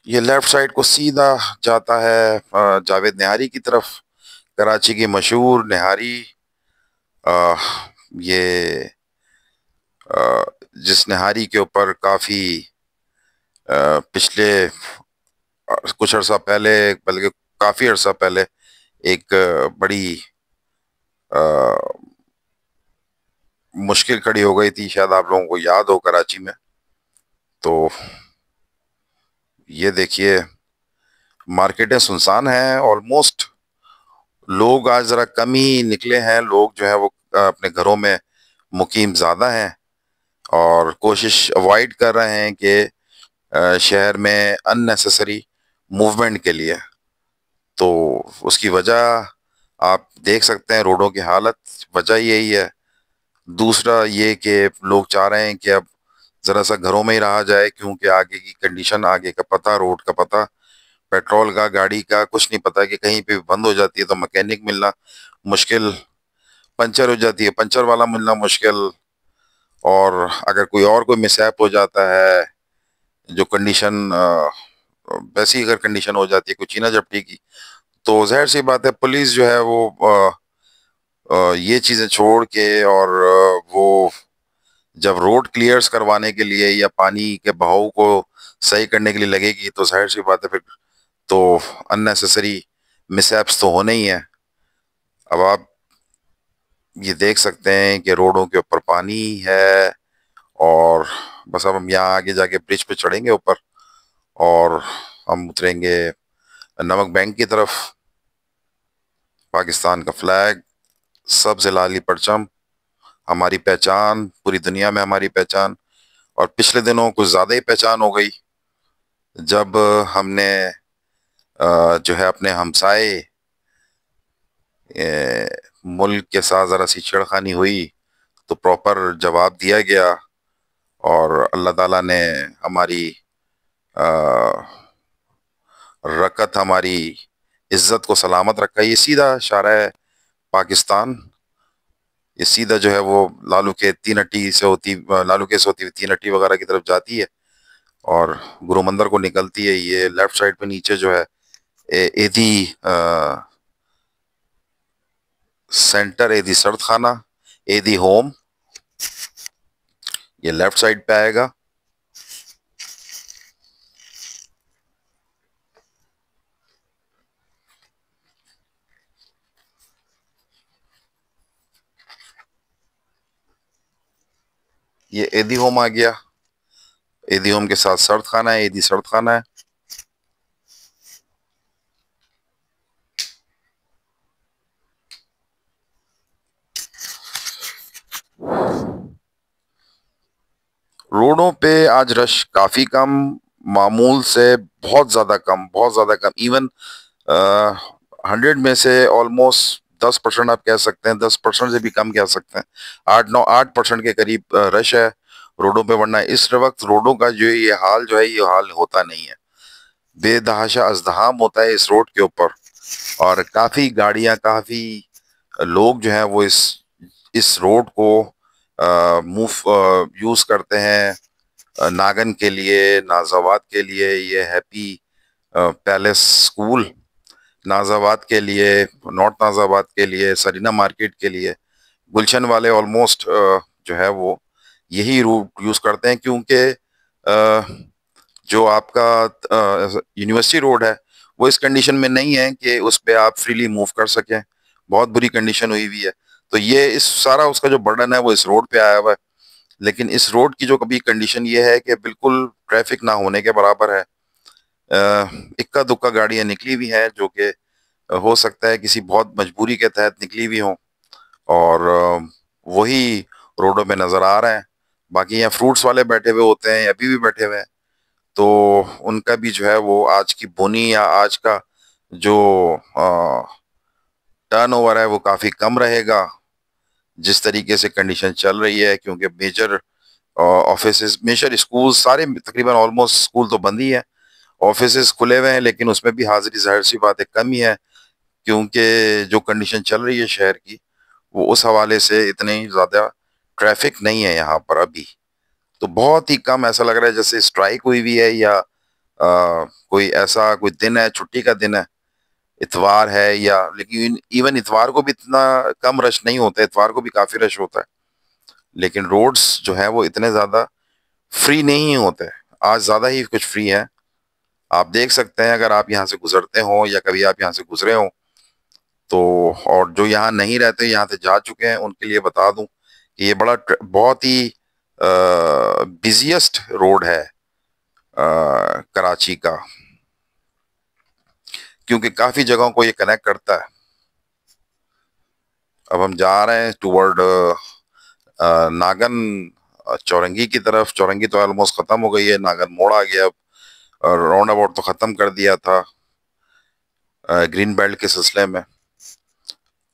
ये लेफ्ट साइड को सीधा जाता है जावेद निहारी की तरफ, कराची की मशहूर निहारी। अ, ये जिस निहारी के ऊपर काफी पिछले कुछ अर्सा पहले, बल्कि काफी अर्सा पहले, एक बड़ी अ, मुश्किल खड़ी हो गई थी, शायद आप लोगों को याद हो, कराची में। तो ये देखिए, मार्केटें सुनसान हैं ऑलमोस्ट। लोग आज जरा कम ही निकले हैं। लोग जो है वो अपने घरों में मुकीम ज्यादा हैं, और कोशिश अवॉइड कर रहे हैं कि शहर में अननेसेसरी मूवमेंट के लिए। तो उसकी वजह आप देख सकते हैं, रोडों की हालत, वजह यही है। दूसरा ये कि लोग चाह रहे हैं कि अब जरा सा घरों में ही रहा जाए, क्योंकि आगे की कंडीशन, आगे का पता, रोड का पता, पेट्रोल का, गाड़ी का कुछ नहीं पता, कि कहीं पे भी बंद हो जाती है तो मैकेनिक मिलना मुश्किल, पंचर हो जाती है पंचर वाला मिलना मुश्किल, और अगर कोई मिसहैप हो जाता है, जो कंडीशन वैसी अगर कंडीशन हो जाती है कोई चीना झपटी की, तो जाहिर सी बात है पुलिस जो है वो ये चीजें छोड़ के, और वो जब रोड क्लियर्स करवाने के लिए या पानी के बहाव को सही करने के लिए लगेगी, तो जाहिर सी बात है फिर तो अननेसेसरी मिसहैप्स तो होने ही है। अब आप ये देख सकते हैं कि रोडों के ऊपर पानी है, और बस अब हम यहाँ आगे जाके ब्रिज पे चढ़ेंगे ऊपर, और हम उतरेंगे नमक बैंक की तरफ। पाकिस्तान का फ्लैग, सबसे लाली परचम, हमारी पहचान, पूरी दुनिया में हमारी पहचान। और पिछले दिनों कुछ ज्यादा ही पहचान हो गई, जब हमने जो है अपने हमसाए मुल्क के साथ जरा सी छेड़खानी हुई, तो प्रॉपर जवाब दिया गया, और अल्लाह ताला ने हमारी अ, रकत, हमारी इज्जत को सलामत रखा। ये सीधा इशारा है पाकिस्तान। ये सीधा जो है वो लालू के तीन अट्टी से होती, लालू के से होती हुई तीन अट्टी वगैरह की तरफ जाती है, और गुरु मंदिर को निकलती है। ये लेफ्ट साइड पे नीचे जो है एदी सेंटर, एदी सर्द खाना, एदी होम, ये लेफ्ट साइड पे आएगा। ये एदी होम आ गया। एदी होम के साथ सर्द खाना है, एदी सर्द खाना है। रोडों पे आज रश काफी कम, मामूल से बहुत ज़्यादा कम, बहुत ज़्यादा कम। इवन 100 में से ऑलमोस्ट 10% आप कह सकते हैं, 10% से भी कम कह सकते हैं। 8% के करीब रश है रोडों पे। वरना इस वक्त रोडों का जो ये हाल जो है, ये हाल होता नहीं है। बेतहाशा अज़्दहाम होता है इस रोड के ऊपर, और काफ़ी गाड़ियां, काफ़ी लोग जो हैं वो इस रोड को मूव यूज़ करते हैं। नागन के लिए, नाजाबाद के लिए, ये हैप्पी पैलेस स्कूल नाजाबाद के लिए, नॉर्थ नाजाबाद के लिए, सरीना मार्केट के लिए, गुलशन वाले ऑलमोस्ट जो है वो यही रूट यूज करते हैं। क्योंकि जो आपका यूनिवर्सिटी रोड है वो इस कंडीशन में नहीं है कि उस पे आप फ्रीली मूव कर सकें। बहुत बुरी कंडीशन हुई हुई है। तो ये इस सारा उसका जो बर्डन है वो इस रोड पे आया हुआ है। लेकिन इस रोड की जो कभी कंडीशन ये है कि बिल्कुल ट्रैफिक ना होने के बराबर है। इक्का दुक्का गाड़ियां निकली हुई हैं जो कि हो सकता है किसी बहुत मजबूरी के तहत निकली हुई हों, और वही रोडों पे नजर आ रहे हैं। बाकी यहाँ फ्रूट्स वाले बैठे हुए होते हैं, अभी भी बैठे हुए हैं। तो उनका भी जो है वो आज की बोनी या आज का जो टर्न ओवर है वो काफी कम रहेगा, जिस तरीके से कंडीशन चल रही है। क्योंकि मेजर ऑफिस, मेजर स्कूल, सारे तकरीबन ऑलमोस्ट स्कूल तो बंद ही है। ऑफिस खुले हुए हैं लेकिन उसमें भी हाजिरी जाहिर सी बात है कम ही है। क्योंकि जो कंडीशन चल रही है शहर की, वो उस हवाले से इतनी ज्यादा ट्रैफिक नहीं है यहाँ पर अभी। तो बहुत ही कम ऐसा लग रहा है जैसे स्ट्राइक हुई हुई है, या कोई ऐसा कोई दिन है, छुट्टी का दिन है, इतवार है या। लेकिन इवन इतवार को भी इतना कम रश नहीं होता है, इतवार को भी काफी रश होता है। लेकिन रोड्स जो है वो इतने ज्यादा फ्री नहीं होते। आज ज्यादा ही कुछ फ्री है। आप देख सकते हैं अगर आप यहाँ से गुजरते हो या कभी आप यहाँ से गुजरे हो तो। और जो यहाँ नहीं रहते, यहाँ से जा चुके हैं, उनके लिए बता दूं कि ये बहुत ही बिजिएस्ट रोड है कराची का। क्योंकि काफी जगहों को ये कनेक्ट करता है। अब हम जा रहे हैं टूवर्ड नागन चौरंगी की तरफ। चौरंगी तो ऑलमोस्ट खत्म हो गई है, नागन मोड़ आ गया। अब राउंड अबाउट तो खत्म कर दिया था ग्रीन बेल्ट के सिलसिले में।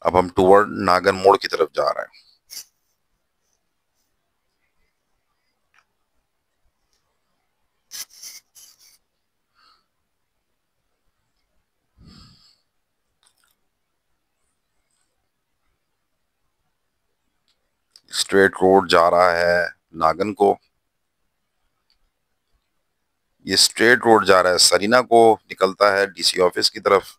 अब हम टूवर्ड नागन मोड़ की तरफ जा रहे हैं। स्ट्रेट रोड जा रहा है नागन को। ये स्ट्रेट रोड जा रहा है सरीना को, निकलता है डीसी ऑफिस की तरफ।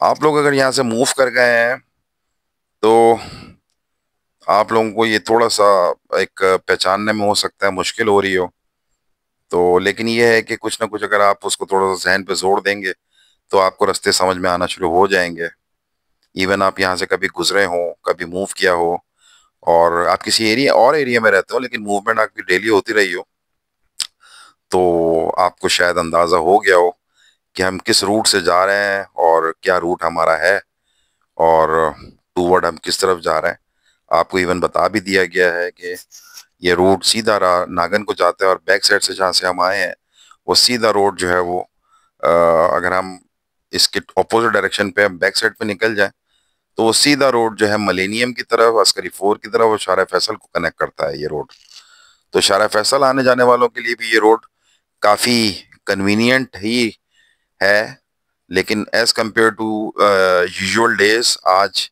आप लोग अगर यहाँ से मूव कर गए हैं तो आप लोगों को ये थोड़ा सा एक पहचानने में हो सकता है मुश्किल हो रही हो। तो लेकिन ये है कि कुछ ना कुछ अगर आप उसको थोड़ा सा जहन पे जोर देंगे तो आपको रास्ते समझ में आना शुरू हो जाएंगे। इवन आप यहाँ से कभी गुजरे हो, कभी मूव किया हो, और आप किसी एरिया में रहते हो लेकिन मूवमेंट आपकी डेली होती रही हो, तो आपको शायद अंदाजा हो गया हो कि हम किस रूट से जा रहे हैं और क्या रूट हमारा है, और टूवर्ड हम किस तरफ जा रहे हैं। आपको इवन बता भी दिया गया है कि ये रूट सीधा नागन को जाता है, और बैक साइड से जहाँ से हम आए हैं वो सीधा रोड जो है वो अगर हम इसके ऑपोजिट डायरेक्शन पे हम बैक साइड पे निकल जाएं तो वो सीधा रोड जो है मिलेनियम की तरफ, अस्करी 4 की तरफ और शारा फैसल को कनेक्ट करता है ये रोड। तो शारा फैसल आने जाने वालों के लिए भी ये रोड काफी कन्वीनियंट ही है। लेकिन as compare to usual days आज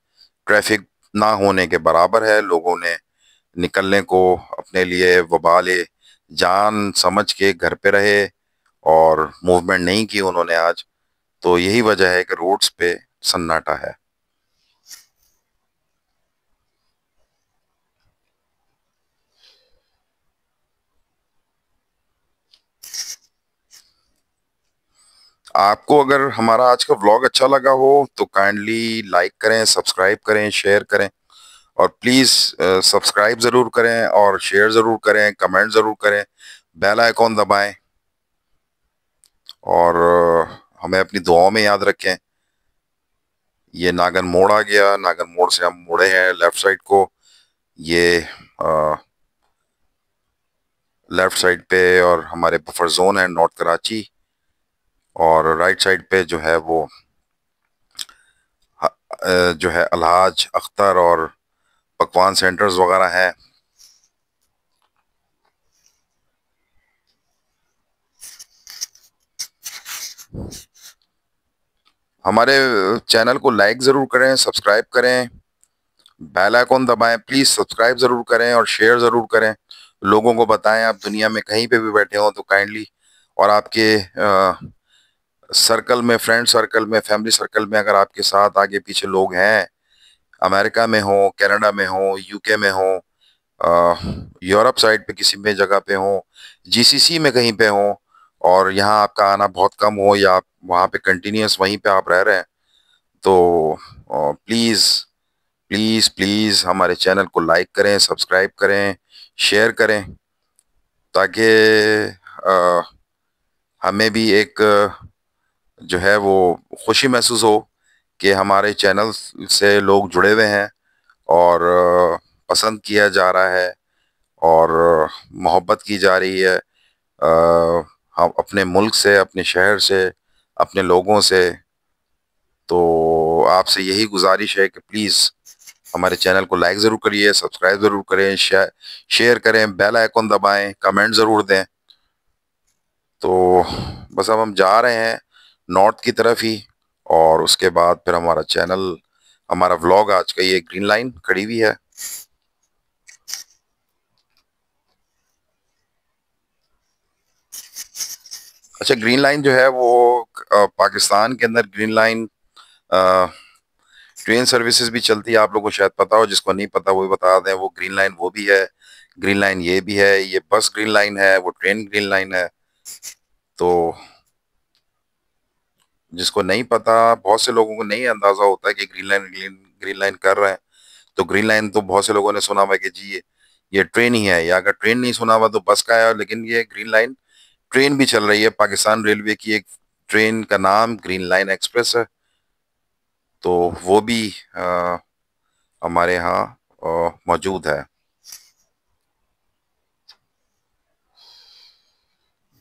ट्रैफिक ना होने के बराबर है। लोगों ने निकलने को अपने लिए वबाले जान समझ के घर पे रहे और मूवमेंट नहीं की उन्होंने आज। तो यही वजह है कि रोड्स पे सन्नाटा है। आपको अगर हमारा आज का व्लॉग अच्छा लगा हो तो काइंडली लाइक करें, सब्सक्राइब करें, शेयर करें। और प्लीज़ सब्सक्राइब ज़रूर करें और शेयर ज़रूर करें, कमेंट ज़रूर करें, बेल आइकॉन दबाएं, और हमें अपनी दुआओं में याद रखें। ये नागन मोड़ आ गया। नागन मोड़ से हम मुड़े हैं लेफ्ट साइड को। ये लेफ्ट साइड पे और हमारे बफर जोन है नॉर्थ कराची। और राइट साइड पे जो है वो जो है अलहाज अख्तर और पकवान सेंटर्स वगैरह हैं। हमारे चैनल को लाइक ज़रूर करें, सब्सक्राइब करें, बेल आइकॉन दबाएं। प्लीज़ सब्सक्राइब ज़रूर करें और शेयर ज़रूर करें। लोगों को बताएं, आप दुनिया में कहीं पे भी बैठे हो तो काइंडली, और आपके सर्कल में, फ्रेंड सर्कल में, फैमिली सर्कल में अगर आपके साथ आगे पीछे लोग हैं, अमेरिका में हो, कनाडा में हो, यूके में हो, यूरोप साइड पे किसी भी जगह पे हो, जीसीसी में कहीं पे हो, और यहाँ आपका आना बहुत कम हो, या आप वहाँ पे कंटिन्यूस वहीं पे आप रह रहे हैं, तो प्लीज़ प्लीज़ प्लीज़ हमारे चैनल को लाइक करें, सब्सक्राइब करें, शेयर करें, ताकि अ, हमें भी एक जो है वो खुशी महसूस हो कि हमारे चैनल से लोग जुड़े हुए हैं और पसंद किया जा रहा है और मोहब्बत की जा रही है, हम अपने मुल्क से, अपने शहर से, अपने लोगों से। तो आपसे यही गुजारिश है कि प्लीज़ हमारे चैनल को लाइक ज़रूर करिए, सब्सक्राइब ज़रूर करें, शेयर करें, बेल आइकॉन दबाएं, कमेंट ज़रूर दें। तो बस अब हम जा रहे हैं नॉर्थ की तरफ ही, और उसके बाद फिर हमारा चैनल, हमारा व्लॉग आज का, ये ग्रीन लाइन खड़ी हुई है। अच्छा, ग्रीन लाइन जो है वो पाकिस्तान के अंदर ग्रीन लाइन ट्रेन सर्विसेज भी चलती है। आप लोगों को शायद पता हो, जिसको नहीं पता वो भी बता दें। वो ग्रीन लाइन वो भी है, ग्रीन लाइन ये भी है। ये बस ग्रीन लाइन है, वो ट्रेन ग्रीन लाइन है। तो जिसको नहीं पता, बहुत से लोगों को नहीं अंदाजा होता है कि ग्रीन लाइन कर रहे हैं। तो ग्रीन लाइन तो बहुत से लोगों ने सुना हुआ है कि जी ये ट्रेन ही है, या अगर ट्रेन नहीं सुना हुआ तो बस का है, लेकिन ये ग्रीन लाइन ट्रेन भी चल रही है। पाकिस्तान रेलवे की एक ट्रेन का नाम ग्रीन लाइन एक्सप्रेस है। तो वो भी हमारे यहाँ मौजूद है।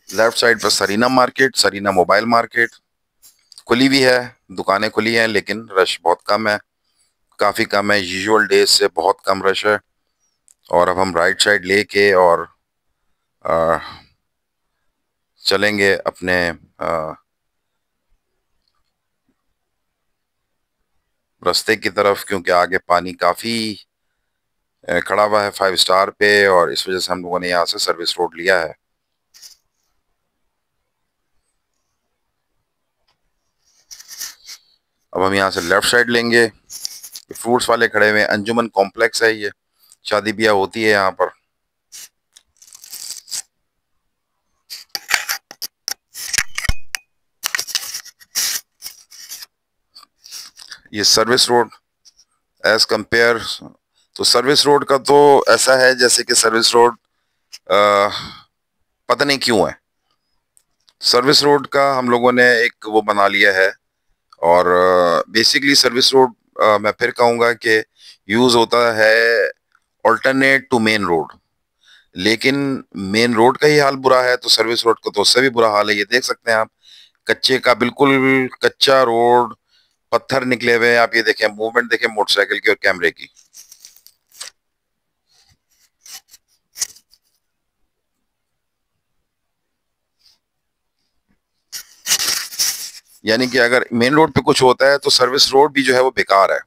लेफ्ट साइड पर Sarina market, Sarina mobile market खुली हुई है। दुकानें खुली हैं लेकिन रश बहुत कम है, काफ़ी कम है, यूजुअल डेज से बहुत कम रश है। और अब हम राइट साइड लेके और अ, चलेंगे अपने रास्ते की तरफ, क्योंकि आगे पानी काफ़ी खड़ा हुआ है 5 स्टार पे, और इस वजह से हम लोगों ने यहाँ से सर्विस रोड लिया है। अब हम यहाँ से लेफ्ट साइड लेंगे। फ्रूट्स वाले खड़े हुए हैं, अंजुमन कॉम्प्लेक्स है ये, शादी ब्याह होती है यहाँ पर। ये सर्विस रोड एज कंपेयर, तो सर्विस रोड का तो ऐसा है जैसे कि सर्विस रोड पता नहीं क्यों है। सर्विस रोड का हम लोगों ने एक वो बना लिया है, और बेसिकली सर्विस रोड मैं फिर कहूँगा कि यूज़ होता है ऑल्टरनेट टू मेन रोड। लेकिन मेन रोड का ही हाल बुरा है तो सर्विस रोड का तो उससे भी बुरा हाल है। ये देख सकते हैं आप, कच्चे का, बिल्कुल कच्चा रोड, पत्थर निकले हुए हैं। आप ये देखें, मूवमेंट देखें मोटरसाइकिल की और कैमरे की। यानी कि अगर मेन रोड पे कुछ होता है तो सर्विस रोड भी जो है वो बेकार है।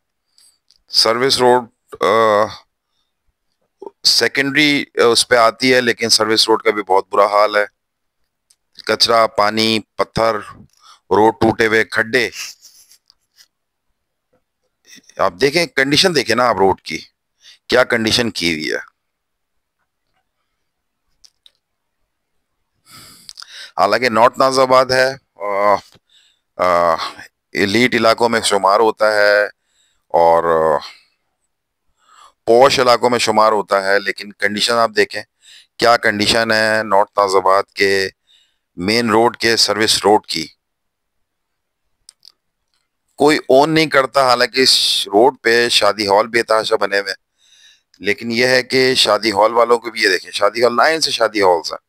सर्विस रोड सेकेंडरी उस पे आती है, लेकिन सर्विस रोड का भी बहुत बुरा हाल है। कचरा, पानी, पत्थर, रोड टूटे हुए, खड्डे। आप देखें, कंडीशन देखें ना आप रोड की, क्या कंडीशन की हुई है। हालांकि नॉर्थ नाजाबाद है, एलीट इलाकों में शुमार होता है और पॉश इलाकों में शुमार होता है, लेकिन कंडीशन आप देखें, क्या कंडीशन है नॉर्थ नाजाबाद के मेन रोड के, सर्विस रोड की। कोई ओन नहीं करता। हालांकि इस रोड पे शादी हॉल बेतहाशा बने हुए हैं, लेकिन यह है कि शादी हॉल वालों को भी, ये देखें शादी हॉल, 9 से शादी हॉल्स हैं,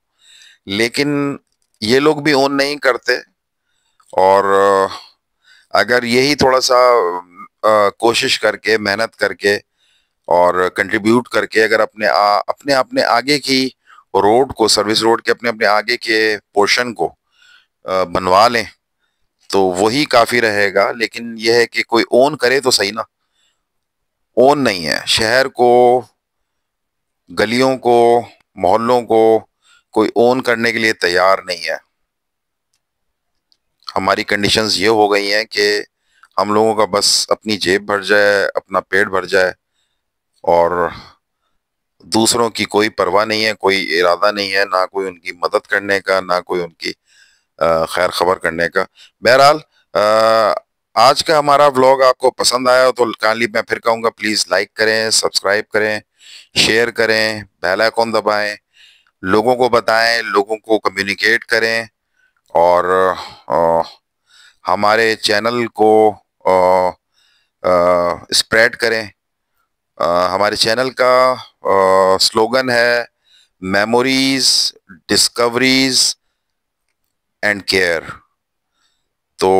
लेकिन ये लोग भी ओन नहीं करते। और अगर यही थोड़ा सा कोशिश करके, मेहनत करके और कंट्रीब्यूट करके अगर अपने अपने आगे की रोड को, सर्विस रोड के अपने अपने आगे के पोर्शन को बनवा लें तो वही काफी रहेगा। लेकिन यह है कि कोई ओन करे तो सही ना। ओन नहीं है शहर को, गलियों को, मोहल्लों को कोई ओन करने के लिए तैयार नहीं है। हमारी कंडीशंस ये हो गई हैं कि हम लोगों का बस अपनी जेब भर जाए, अपना पेट भर जाए, और दूसरों की कोई परवाह नहीं है, कोई इरादा नहीं है, ना कोई उनकी मदद करने का, ना कोई उनकी खैर खबर करने का। बहरहाल आज का हमारा व्लॉग आपको पसंद आया हो तो काइंडली मैं फिर कहूँगा, प्लीज़ लाइक करें, सब्सक्राइब करें, शेयर करें, बेल आइकॉन दबाएं, लोगों को बताएं, लोगों को कम्युनिकेट करें, और अ, हमारे चैनल को स्प्रेड करें। हमारे चैनल का स्लोगन है मेमोरीज, डिस्कवरीज एंड केयर। तो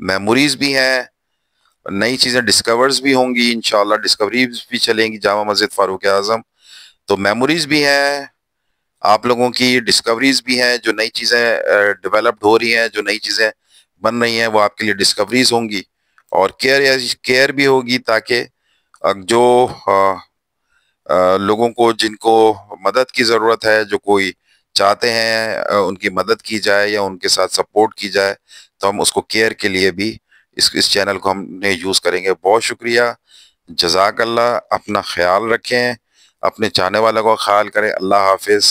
मेमोरीज भी हैं, नई चीजें डिस्कवर्स भी होंगी, इंशाल्लाह डिस्कवरीज भी चलेंगी जामा मस्जिद फारूक आजम। तो मेमोरीज भी हैं आप लोगों की, डिस्कवरीज भी हैं, जो नई चीजें डेवलप्ड हो रही हैं, जो नई चीजें बन रही हैं वो आपके लिए डिस्कवरीज होंगी। और केयर भी होगी, ताकि जो लोगों को, जिनको मदद की ज़रूरत है, जो कोई चाहते हैं उनकी मदद की जाए या उनके साथ सपोर्ट की जाए, तो हम उसको केयर के लिए भी इस चैनल को हमने यूज़ करेंगे। बहुत शुक्रिया, जज़ाकल्लाह। अपना ख्याल रखें, अपने चाहने वालों का ख्याल करें। अल्लाह हाफिज़।